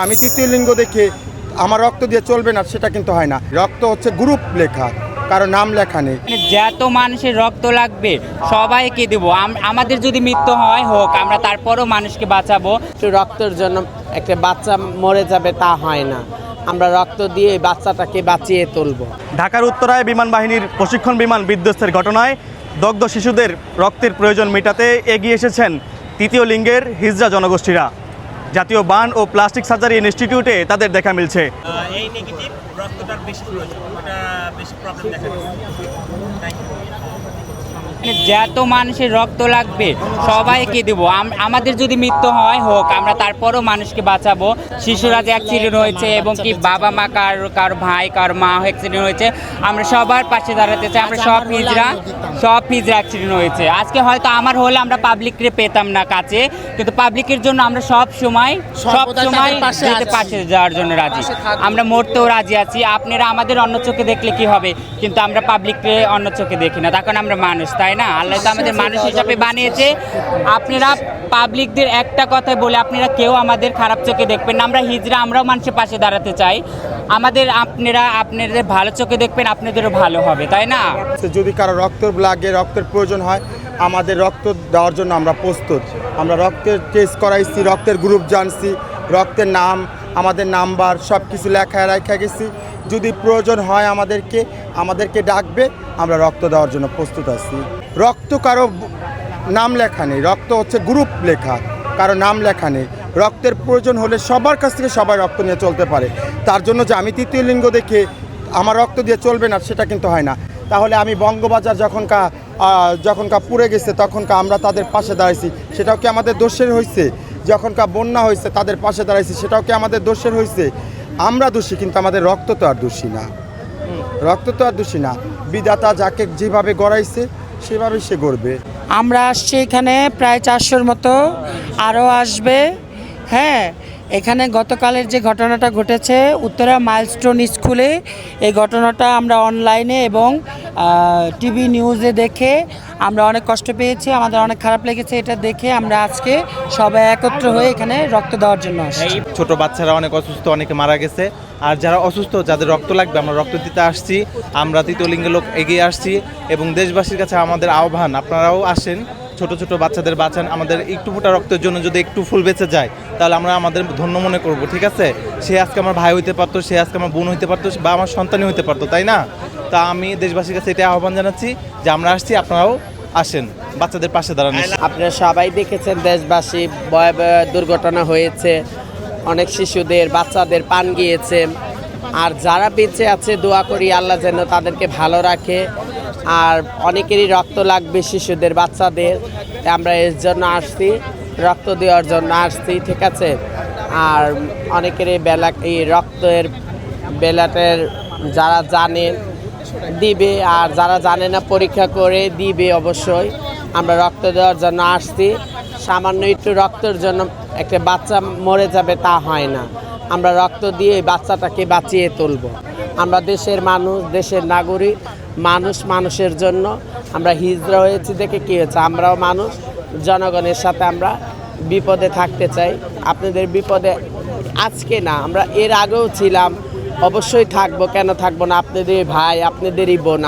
আমি তৃতীয় লিঙ্গ দেখে আমার রক্ত দিয়ে চলবে না সেটা কিন্তু হয় না। রক্ত হচ্ছে গ্রুপ লেখা, কারো নাম লেখা নেই। যত মানুষের রক্ত লাগবে সবাইকে দেব। আমাদের যদি মৃত্যু হয় হোক, আমরা তারপরও মানুষকে বাঁচাবো। রক্তের জন্য একটা বাচ্চা মরে যাবে তা হয় না, আমরা রক্ত দিয়ে বাচ্চাটাকে বাঁচিয়ে তুলব। ঢাকার উত্তরায় বিমান বাহিনীর প্রশিক্ষণ বিমান বিধ্বস্তের ঘটনায় দগ্ধ শিশুদের রক্তের প্রয়োজন মেটাতে এগিয়ে এসেছেন তৃতীয় লিঙ্গের হিজড়া জনগোষ্ঠীরা। জাতীয় বার্ন ও প্লাস্টিক সার্জারি ইনস্টিটিউটে তাদের দেখা মিলছে। এই নেগেটিভ রক্তটার বেশি প্রয়োজন, ওটা বেশি প্রবলেম দেখা দিচ্ছে। যত মানুষের রক্ত লাগবে সবাইকে দেব। আমাদের যদি মৃত্যু হয় হোক, আমরা তারপরও মানুষকে বাঁচাবো। শিশুরা যে অ্যাক্সিডেন্ট হয়েছে এবং কি বাবা মা কার ভাই কার মা অ্যাক্সিডেন্ট হয়েছে, আমরা সবার পাশে দাঁড়াতে চাই। আমরা সব হিজড়া অ্যাক্সিডেন্ট হয়েছে। আজকে হয়তো আমার হলে আমরা পাবলিককে পেতাম না কাছে, কিন্তু পাবলিকের জন্য আমরা সব সময় যেতে পাশে যাওয়ার জন্য রাজি। আমরা মরতেও রাজি আছি। আপনারা আমাদের অন্য চোখে দেখলে কি হবে, কিন্তু আমরা পাবলিককে অন্য চোখে দেখি না, তখন আমরা মানুষ, তাই না? আল্লাহ তো আমাদের মানুষ হিসাবে বানিয়েছে। আপনারা পাবলিকদের একটা কথাই বলে, আপনারা কেউ আমাদের খারাপ চোখে দেখবেন না। আমরা হিজড়া, আমরাও মানুষের পাশে দাঁড়াতে চাই। আপনাদের ভালো চোখে দেখবেন, আপনাদেরও ভালো হবে, তাই না? যদি কারো রক্ত লাগে, রক্তের প্রয়োজন হয়, আমাদের রক্ত দেওয়ার জন্য আমরা প্রস্তুত। আমরা রক্তের টেস্ট করাইছি, রক্তের গ্রুপ জানছি, রক্তের নাম, আমাদের নাম্বার সব কিছু লেখা গেছি। যদি প্রয়োজন হয় আমাদেরকে ডাকবে, আমরা রক্ত দেওয়ার জন্য প্রস্তুত আছি। রক্ত কারো নাম লেখা নেই, রক্ত হচ্ছে গ্রুপ লেখা, কারো নাম লেখা নেই। রক্তের প্রয়োজন হলে সবার কাছ থেকে সবাই রক্ত নিয়ে চলতে পারে। তার জন্য যে আমি তৃতীয় লিঙ্গ দেখে আমার রক্ত দিয়ে চলবে না সেটা কিন্তু হয় না। তাহলে আমি বঙ্গবাজার যখনকার পুড়ে গেছে তখনকার আমরা তাদের পাশে দাঁড়াইছি, সেটাও কি আমাদের দোষের হয়েছে? যখনকার বন্যা হয়েছে তাদের পাশে দাঁড়াইছি, সেটাও কি আমাদের দোষের হয়েছে? আমরা দোষী, কিন্তু আমাদের রক্ত তো আর দোষী না। বিধাতা যাকে যেভাবে গড়াইছে সেভাবেই সে গড়বে। আমরা আসছি এখানে প্রায় 400-র মতো, আরও আসবে। হ্যাঁ, এখানে গতকালের যে ঘটনাটা ঘটেছে উত্তরা মাইলস্টোন স্কুলে, এই ঘটনাটা আমরা অনলাইনে এবং টিভি নিউজে দেখে আমরা অনেক কষ্ট পেয়েছি, আমাদের অনেক খারাপ লেগেছে। এটা দেখে আমরা আজকে সবাই একত্র হয়ে এখানে রক্ত দেওয়ার জন্য আসছি। ছোট বাচ্চারা অনেক অসুস্থ, অনেকে মারা গেছে। আর যারা অসুস্থ, যাদের রক্ত লাগবে, আমরা রক্ত দিতে আসছি। আমরা তৃতীয় লিঙ্গের লোক এগিয়ে আসছি এবং দেশবাসীর কাছে আমাদের আহ্বান, আপনারাও আসেন, ছোট ছোট বাচ্চাদের বাঁচান। আমাদের একটু ফোঁটা রক্তের জন্য যদি একটু ফুল বেঁচে যায়, তাহলে আমরা আমাদের ধন্য মনে করব। ঠিক আছে, সে আজকে আমার ভাই হইতে পারতো, সে আজকে আমার বোন হইতে পারতো, বা আমার সন্তানই হইতে পারতো, তাই না? তা আমি দেশবাসীর কাছে এটা আহ্বান জানাচ্ছি যে আমরা আসছি, আপনারাও আসেন, বাচ্চাদের পাশে দাঁড়ান। আপনারা সবাই দেখেছেন দেশবাসী ভয়াবহ দুর্ঘটনা হয়েছে, অনেক শিশুদের বাচ্চাদের প্রাণ গিয়েছে। আর যারা বেঁচে আছে, দোয়া করি আল্লাহ যেন তাদেরকে ভালো রাখে। আর অনেকেরই রক্ত লাগবে, শিশুদের, বাচ্চাদের। আমরা এর জন্য আসছি, রক্ত দেওয়ার জন্য আসছি, ঠিক আছে? আর অনেকেরই এই রক্তের বেলাটের যারা জানে দিবে, আর যারা জানে না পরীক্ষা করে দিবে অবশ্যই। আমরা রক্ত দেওয়ার জন্য আসছি। সামান্য একটু রক্তের জন্য একটা বাচ্চা মরে যাবে তা হয় না, আমরা রক্ত দিয়ে বাচ্চাটাকে বাঁচিয়ে তুলব। আমরা দেশের মানুষ, দেশের নাগরিক, মানুষের জন্য। আমরা হিজড়া হয়েছি দেখে কী হয়েছে, আমরাও মানুষ, জনগণের সাথে আমরা বিপদে থাকতে চাই। আপনাদের বিপদে আজকে না, আমরা এর আগেও ছিলাম, অবশ্যই থাকবো, কেন থাকবো না? আপনাদেরই ভাই, আপনাদেরই বোন।